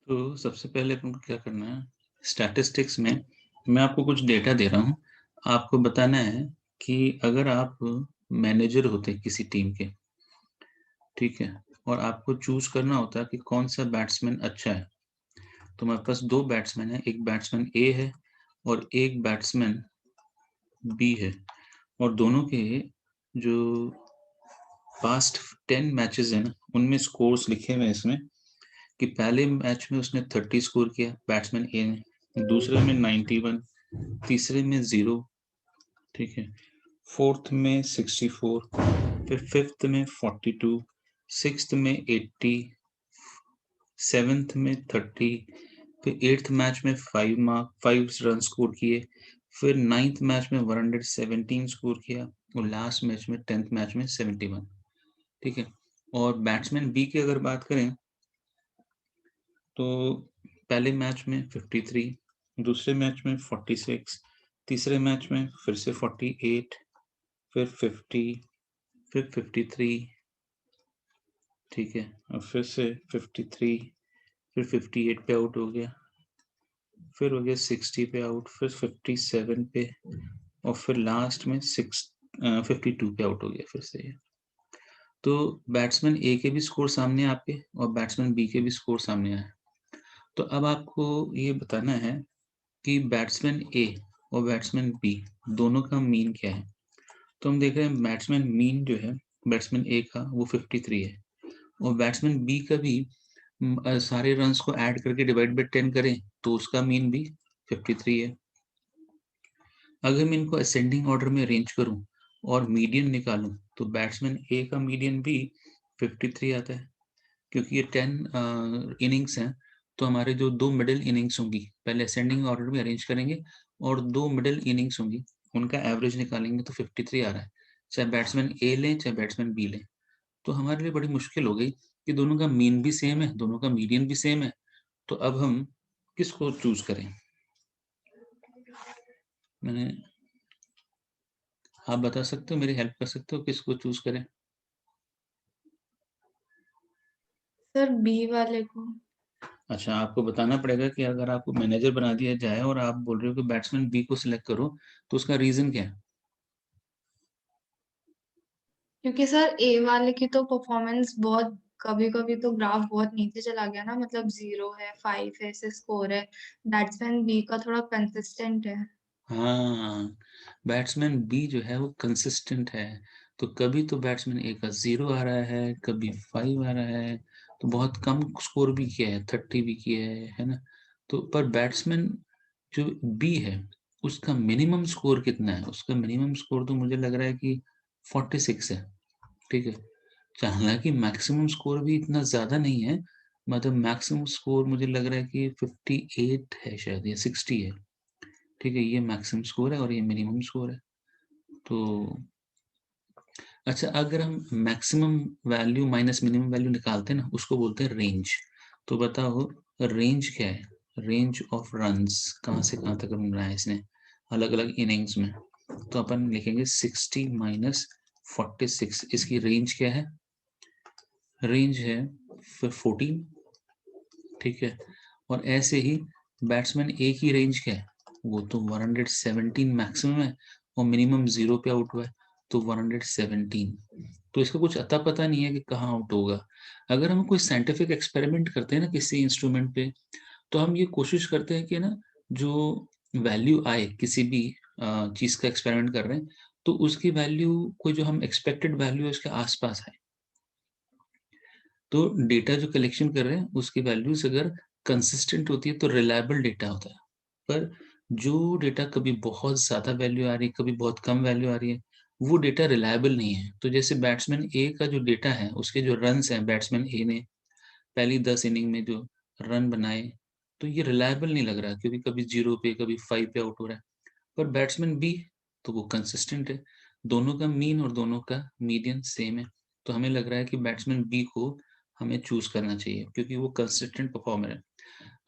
तो सबसे पहले अपन को क्या करना है, स्टैटिस्टिक्स में मैं आपको कुछ डेटा दे रहा हूँ। आपको बताना है कि अगर आप मैनेजर होते किसी टीम के, ठीक है? और आपको चूज़ करना होता है कि कौन-सा बैट्समैन अच्छा है। तो हमारे पास 2 बैट्समैन हैं, एक बैट्समैन ए है और एक बैट्समैन बी है और दोनों के जो पास्ट 10 मैचेज़ हैं ना, उनमें स्कोर्स लिखे हुए हैं इसमें कि पहले मैच में उसने 30 स्कोर किया बैट्समैन ए ने, दूसरे में 91, तीसरे में 0, ठीक है? फोर्थ में 64, फिर फिफ्थ में 42, सिक्स्थ में 80, सेवेंथ में 30, फिर एट्थ मैच में 5 रन स्कोर किए, फिर नाइन्थ मैच में 117 स्कोर किया और लास्ट मैच में 10th मैच में 71, ठीक है? और बैट्समैन बी की अगर बात करें तो पहले मैच में 53, दूसरे मैच में 46, तीसरे मैच में फिर से 48, फिर 50, फिर 53, ठीक है? और फिर से 53, फिर 58 पे आउट हो गया, फिर हो गया 60 पे आउट, फिर 57 पे और फिर लास्ट में 52 पे आउट हो गया फिर से ये। तो बैट्समैन ए के भी स्कोर सामने आपके और बैट्समैन बी के भी स्कोर सामने आए। तो अब आपको ये बताना है कि बैट्समैन ए और बैट्समैन बी दोनों का मीन क्या है? तो हम देख रहे हैं बैट्समैन मीन जो है बैट्समैन ए का वो 53 है और बैट्समैन बी का भी सारे रन्स को ऐड करके डिवाइड बाय 10 करें तो उसका मीन भी 53 है। अगर मैं इनको असेंडिंग ऑर्डर में अरेंज करूं और मीडियन निकालूं तो बैट्समैन ए का मीडियन भी 53 आता है क्योंकि ये 10 इनिंग्स हैं। तो हमारे जो 2 मिडल इनिंग्स होंगी, पहले असेंडिंग ऑर्डर में अरेंज करेंगे और 2 मिडल इनिंग्स होंगी, उनका एवरेज निकालेंगे तो 53 आ रहा है। चाहे बैट्समैन ए लें, चाहे बैट्समैन बी लें। तो हमारे लिए बड़ी मुश्किल हो गई कि दोनों का मीन भी सेम है, दोनों का मीडियन भी सेम है, तो अब हम किसको चूज़ करें? मैंने आप बता सकते हो, मेरी हेल्प कर सकते हो किसको चूज़ करें? सर बी वाले को। अच्छा, आपको बताना पड़ेगा कि अगर आपको मैनेजर बना दिया जाए और आप बोल रहे हो कि बैट्समैन बी को सिलेक्ट करो, तो उसका रीज़न क्या है? क्योंकि सर ए वाले की तो परफॉर्मेंस बहुत कभी-कभी तो ग्राफ बहुत नीचे चला गया ना, मतलब 0 है, 5 है, ऐसे स्कोर है। बैट्समैन बी का थोड़ा कंसिस्टेंट है। हाँ, बैट्समैन बी जो है वो कंसिस्टेंट है। तो कभी तो बैट्समैन ए का 0 आ रहा है, कभी 5 आ रहा है, तो बहुत कम स्कोर भी किया है, 30 भी किया है ना? तो पर बैट्समैन जो बी है, उसका मिनिमम स्कोर कितना है? उसका मिनिमम स्कोर तो मुझे लग रहा है कि 46 है, ठीक है? हालाँकि मैक्सिमम स्कोर भी इतना ज़्यादा नहीं है, मतलब मैक्सिमम स्कोर मुझे लग रहा है कि 58 है शायद या 60 है। ठीक है, ये मैक्सिमम स्कोर है और ये मिनिमम स्कोर है। तो अच्छा, अगर हम maximum value minus minimum value निकालते हैं ना, उसको बोलते हैं रेंज। तो बताओ रेंज क्या है? रेंज ऑफ रन्स कहाँ से कहाँ तक रन बनाया है इसने अलग-अलग इनिंग्स में। तो अपन लिखेंगे 60 माइनस 46, इसकी रेंज क्या है? रेंज है फिर 14, ठीक है? और ऐसे ही बैट्समैन ए की रेंज क्या है? वो तो 117 मैक्सिमम है और मिनिमम 0 पे आउट हुआ है, तो 117। तो इसका कुछ अता-पता नहीं है कि कहाँ आउट होगा। अगर हम कोई साइंटिफिक एक्सपेरिमेंट करते हैं ना किसी इंस्ट्रूमेंट पे, तो हम ये कोशिश करते हैं कि ना जो वैल्यू आए किसी भी चीज़ का एक्सपेरिमेंट कर रहे हैं, तो उसकी वैल्यू कोई जो हम एक्सपेक्टेड वैल्यू है उसके आस-पास आए। तो डेटा जो कलेक्शन कर रहे हैं उसकी वैल्यूज़ अगर कंसिस्टेंट होती है तो रिलायबल डेटा होता है। पर जो डेटा कभी बहुत ज़्यादा वैल्यू आ रही है, कभी बहुत कम वैल्यू आ रही है, वो डेटा रिलायबल नहीं है। तो जैसे बैट्समैन ए का जो डेटा है, उसके जो रन्स हैं बैट्समैन ए ने पहली 10 इनिंग में जो रन बनाए, तो ये रिलायबल नहीं लग रहा क्योंकि कभी 0 पे, कभी 5 पे आउट हो रहा है। पर बैट्समैन बी तो वो कंसिस्टेंट है, दोनों का मीन और दोनों का मीडियन सेम है। तो हमें लग रहा है कि बैट्समैन बी को हमें चूज़ करना चाहिए क्योंकि वो कंसिस्टेंट परफॉर्मर है।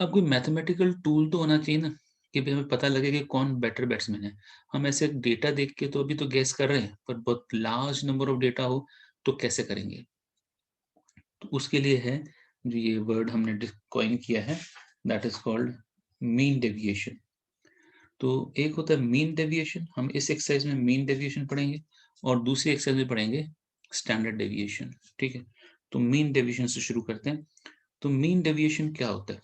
अब कोई मैथमेटिकल टूल तो होना चाहिए ना कि भई हमें पता लगे कि कौन बेटर बैट्समैन है। हम ऐसे डेटा देख के तो अभी तो गेस कर रहे हैं, पर बहुत लार्ज नंबर ऑफ डेटा हो तो कैसे करेंगे? तो उसके लिए है जो ये वर्ड हमने कॉइन किया है, that is called mean deviation. तो एक होता है मीन डेविएशन, हम इस एक्सरसाइज में मीन डेविएशन पढ़ेंगे, और दूसरी एक्सरसाइज में पढ़ेंगे स्टैंडर्ड डेविएशन। ठीक है, तो मीन डेविएशन से शुरू करते हैं। तो मीन डेविएशन क्या होता है?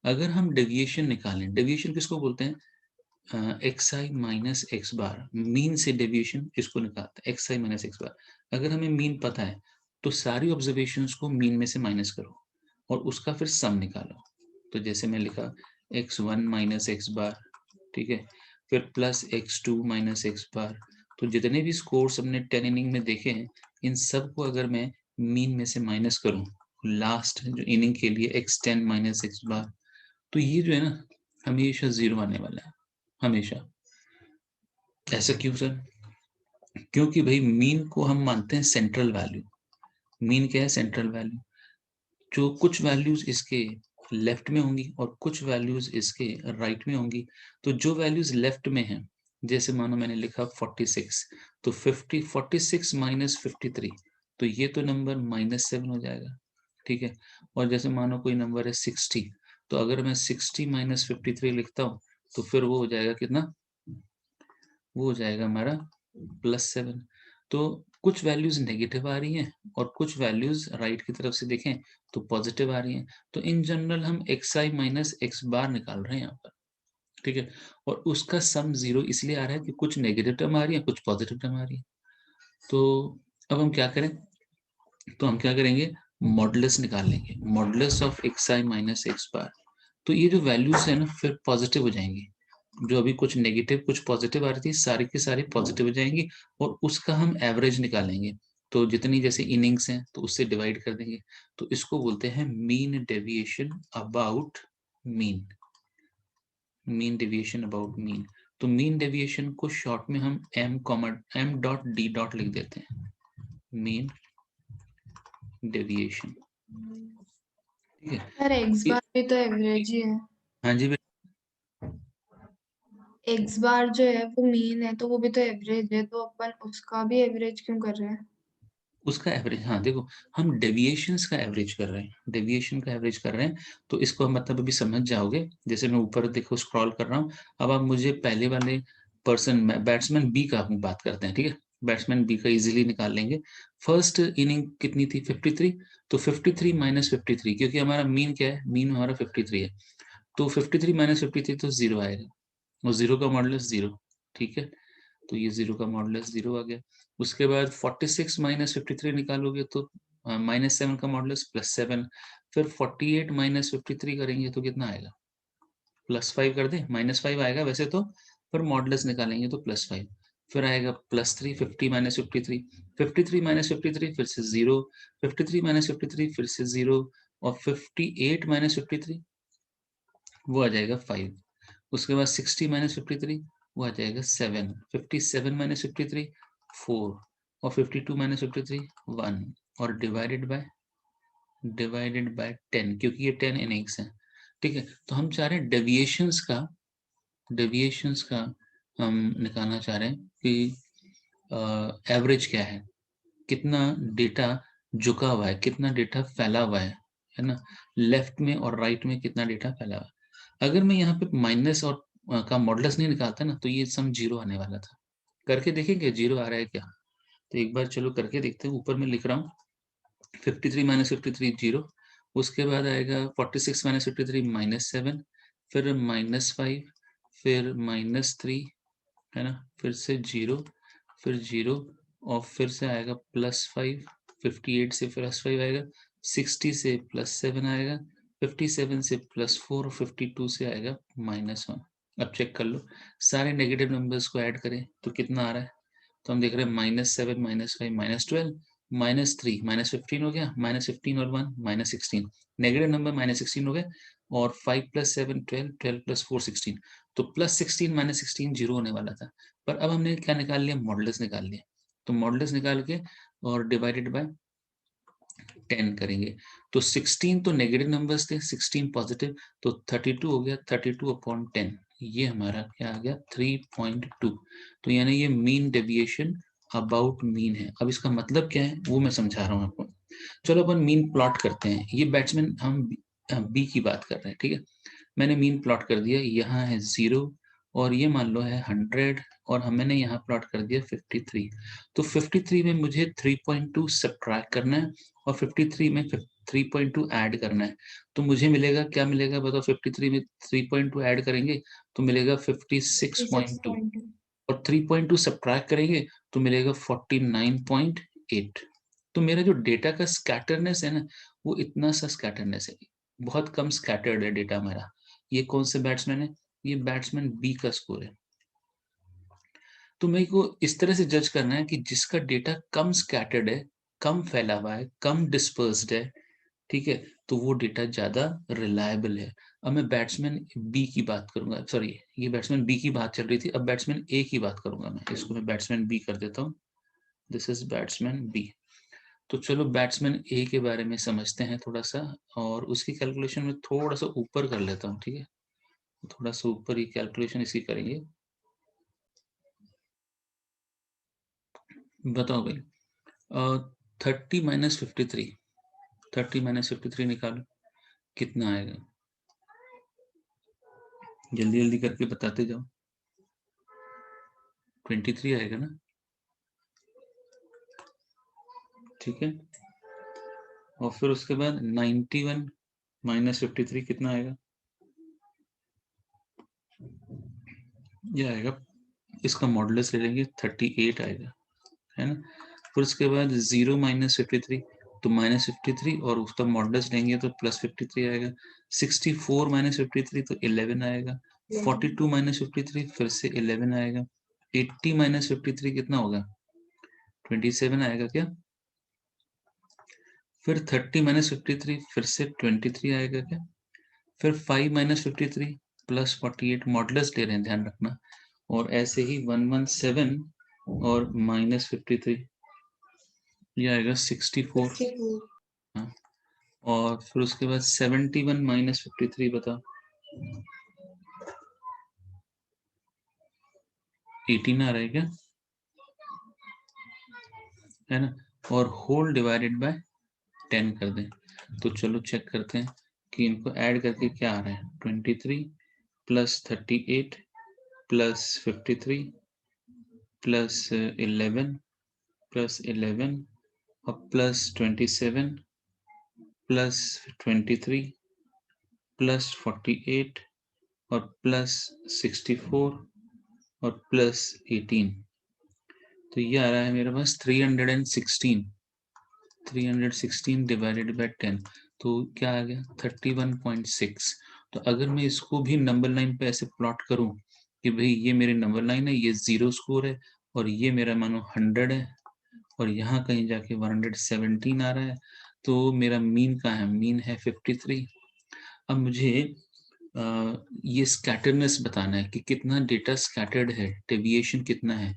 अगर हम डेविएशन निकालें, डेविएशन किसको बोलते हैं? xi माइनस एक्स बार, मीन से डेविएशन इसको निकालते हैं, xi माइनस एक्स बार। अगर हमें मीन पता है तो सारी ऑब्जर्वेशंस को मीन में से माइनस करो और उसका फिर सम निकालो। तो जैसे मैं लिखा x1 माइनस एक्स बार, ठीक है, फिर plus x2 minus X bar. तो जितने भी स्कोर्स हमने 10 इनिंग में देखे हैं, इन सब को अगर मैं मीन में से माइनस करूं लास्ट जो इनिंग के लिए x10 माइनस एक्स बार, तो ये जो है ना हमेशा 0 आने वाला है, हमेशा। ऐसा क्यों सर? क्योंकि भाई मीन को हम मानते हैं सेंट्रल वैल्यू। मीन क्या है? Central value. जो कुछ वैल्यूज इसके लेफ्ट में होंगी और कुछ वैल्यूज इसके राइट में होंगी। तो जो वैल्यूज लेफ्ट में हैं, जैसे मानो मैंने लिखा 46, तो 46 माइनस 53, तो ये तो नंबर -7 हो जाएगा। ठीक है, और जैसे मानो कोई नंबर है 60, तो अगर मैं 60 माइनस 53 लिखता हूँ, तो फिर वो हो जाएगा कितना? वो हो जाएगा हमारा +7। तो कुछ वैल्यूज नेगेटिव आ रही हैं और कुछ वैल्यूज राइट की तरफ से देखें तो पॉजिटिव आ रही हैं। तो इन जनरल हम xi माइनस एक्स बार निकाल रहे हैं यहाँ पर। ठीक है, और उसका सम 0 इसलिए आ रहा है कि कुछ नेगेटिव टर्म आ रही है, कुछ पॉजिटिव टर्म आ रही है। तो अब हम क्या करें? तो हम क्या करेंगे? मॉडुलस निकाल लेंगे, modulus of xi minus X bar. तो ये जो वैल्यूज है ना फिर पॉजिटिव हो जाएंगी। जो अभी कुछ नेगेटिव कुछ पॉजिटिव आ रही थी, सारी की सारी पॉजिटिव हो जाएंगी, और उसका हम एवरेज निकालेंगे। तो जितनी जैसे इनिंग्स हैं तो उससे डिवाइड कर देंगे। तो इसको बोलते हैं mean deviation about mean. Mean deviation about mean. तो मीन डेविएशन को शॉर्ट में हम m डॉट d डॉट लिख देते हैं, मीन डेविएशन। ठीक है, सर एक्स ये बार भी तो एवरेज ही है। हाँ जी एक्स बार जो है वो मीन है, तो वो भी तो एवरेज है, तो अपन उसका भी एवरेज क्यों कर रहे हैं? उसका एवरेज, हाँ देखो, हम डेविएशंस का एवरेज कर रहे हैं, डेविएशन का एवरेज कर रहे हैं। तो इसको हम मतलब अभी समझ जाओगे। जैसे मैं ऊपर देखो स्क्रॉल कर रहा हूँ, अब आप मुझे पहले वाले पर्सन बैट्समैन बी का हम बात करते हैं। ठीक है, बैट्समैन बी का इजीली निकाल लेंगे। फर्स्ट इनिंग कितनी थी? 53। तो 53 माइनस 53, क्योंकि हमारा मीन क्या है? मीन हमारा 53 है। तो 53 माइनस 53 तो 0 आएगा, और 0 का मॉडुलस 0। ठीक है, तो ये 0 का मॉडुलस 0 आ गया। उसके बाद 46 माइनस 53 निकालोगे तो -7 का मॉडुलस +7। फिर 48 माइनस 53 करेंगे तो कितना आएगा? +5 कर दे, -5 आएगा वैसे तो, पर मॉडुलस निकालेंगे तो +5। फिर आएगा +3, 50 माइनस 53, 53 माइनस 53 फिर से 0, 53 माइनस 53 फिर से 0, और 58 माइनस 53 वो आ जाएगा 5। उसके बाद 60 माइनस 53 वो आ जाएगा 7, 57 माइनस 53 4, और 52 माइनस 53 1, और डिवाइडेड बाय 10, क्योंकि ये 10 इनिंग्स हैं। ठीक है, तो हम चाह रहे हैं डेविएशंस का हम निकालना चाह रहे हैं कि एवरेज क्या है, कितना डेटा झुका हुआ है, कितना डेटा फैला हुआ है ना, लेफ्ट में और राइट में कितना डेटा फैला हुआ है। अगर मैं यहाँ पे माइनस और का मॉडुलस नहीं निकालता ना, तो ये सम 0 आने वाला था। करके देखेंगे 0 आ रहा है क्या? तो एक बार चलो करके देखते हैं। ऊपर में लिख रहा हूँ 53 माइनस 53 0, उसके बाद आएगा 46 माइनस 53 -7, फिर -5, फिर -3, है ना, फिर से 0, फिर 0, और फिर से आएगा +5, 58 से +5 आएगा, 60 से +7 आएगा, 57 से +4, और 52 से आएगा -1। अब चेक कर लो, सारे नेगेटिव नंबर्स को ऐड करें तो कितना आ रहा है? तो हम देख रहे हैं -7 -5 -12 -3 -15 हो गया, -15 और 1 -16, नेगेटिव नंबर -16 हो गए, और 5 + 7 12, 12 + 4 16। तो +16 -16 0 होने वाला था। पर अब हमने क्या निकाल लिया? मॉडुलस निकाल लिया। तो मॉडुलस निकाल के और डिवाइडेड बाय 10 करेंगे। तो 16 तो नेगेटिव नंबर्स थे, 16 पॉजिटिव, तो 32 हो गया, 32/10। ये हमारा क्या आ गया? 3.2। तो यानी ये मीन डेविएशन अबाउट मीन है। अब इसका मतलब क्या है वो मैं समझा रहा हूँ आपको। चलो अपन मीन प्लॉट करते हैं। ये बैट्समैन हम बी की बात कर रहे हैं, ठीक है। मैंने मीन प्लॉट कर दिया, यहाँ है 0 और ये मान लो है 100 और मैंने यहाँ प्लॉट कर दिया 53। तो 53 में मुझे 3.2 सब्ट्रैक्ट करना है और 53 में 3.2 ऐड करना है। तो मुझे मिलेगा, क्या मिलेगा बताओ? 53 में 3.2 ऐड करेंगे तो मिलेगा 56.2 56.2 और 3.2 सब्ट्रैक्ट करेंगे तो मिलेगा 49.8। तो मेरा जो डेटा का स्कैटरनेस है ना, वो इतना सा स्कैटरनेस है, बहुत कम स्कैटर्ड है डेटा मेरा। ये कौन से बैट्समैन है? ये बैट्समैन बी का स्कोर है। तो मेरे को इस तरह से जज करना है कि जिसका डेटा कम स्कैटर्ड है, कम फैला हुआ है, कम डिस्पर्स्ड है, ठीक है, तो वो डेटा ज़्यादा रिलायबल है। अब मैं बैट्समैन बी की बात करूंगा, सॉरी ये बैट्समैन बी की बात चल रही थी, अब बैट्समैन ए की बात करूंगा मैं। इसको मैं बैट्समैन बी कर देता हूँ, दिस इज बैट्समैन बी। तो चलो बैट्समैन ए के बारे में समझते हैं थोड़ा सा, और उसकी कैलकुलेशन में थोड़ा सा ऊपर कर लेता हूँ, ठीक है। थोड़ा सा ऊपर ही कैलकुलेशन इसकी करेंगे। बताओ भाई, 30 - 53 निकालो, कितना आएगा? जल्दी जल्दी करके बताते जाओ। 23 आएगा ना, ठीक है। और फिर उसके बाद 91 - 53 कितना आएगा? ये आएगा, इसका मॉडुलस ले लेंगे 38 आएगा, है ना। फिर उसके बाद 0 - 53, तो -53 और उसका मॉडुलस लेंगे तो +53 आएगा। 64 - 53 तो 11 आएगा। 42 - 53 फिर से 11 आएगा। 80 - 53 कितना होगा? 27 आएगा क्या? फिर 30 - 53 फिर से 23 आएगा क्या? फिर 5 - 53 प्लस 48, मॉडुलस ले रहे हैं, ध्यान रखना। और ऐसे ही 117 और -53, ये आएगा 64। 64 हाँ, और फिर उसके बाद 71 - 53 बताओ, 18 आ रहा है क्या? है ना। और होल डिवाइडेड बाय 10 कर दें। तो चलो चेक करते हैं कि इनको ऐड करके क्या आ रहा है। 23 प्लस 38 प्लस 53 प्लस 11 प्लस 11 और प्लस 27 प्लस 23 प्लस 48 और प्लस 64 और प्लस 18। तो ये आ रहा है मेरे पास 316 डिवाइडेड बाय 10। तो क्या आ गया? 31.6। तो अगर मैं इसको भी नंबर लाइन पे ऐसे प्लॉट करूं कि भाई ये मेरी नंबर लाइन है, ये 0 स्कोर है और ये मेरा मानो 100 है और यहाँ कहीं जाके 117 आ रहा है, तो मेरा मीन कहाँ है? मीन है 53। अब मुझे ये स्कैटरनेस बताना है कि कितना डेटा स्कैटर्ड है, डेविएशन कितना है,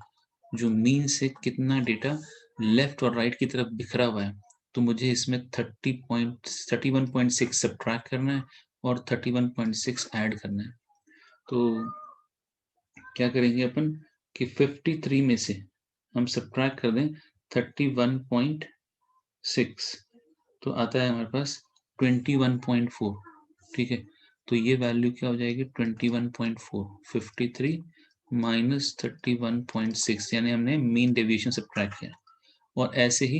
जो मीन से कितना डेटा लेफ्ट और राइट की तरफ बिखरा हुआ है। तो मुझे इसमें 31.6 सब्ट्रैक्ट करना है और 31.6 ऐड करना है। तो क्या करेंगे अपन कि 53 में से हम सब्ट्रैक्ट कर दें 31.6, तो आता है हमारे पास 21.4, ठीक है। तो ये वैल्यू क्या हो जाएगी? 21.4। 53 - 31.6, यानी हमने मीन डेविएशन सब्ट्रैक्ट किया। और ऐसे ही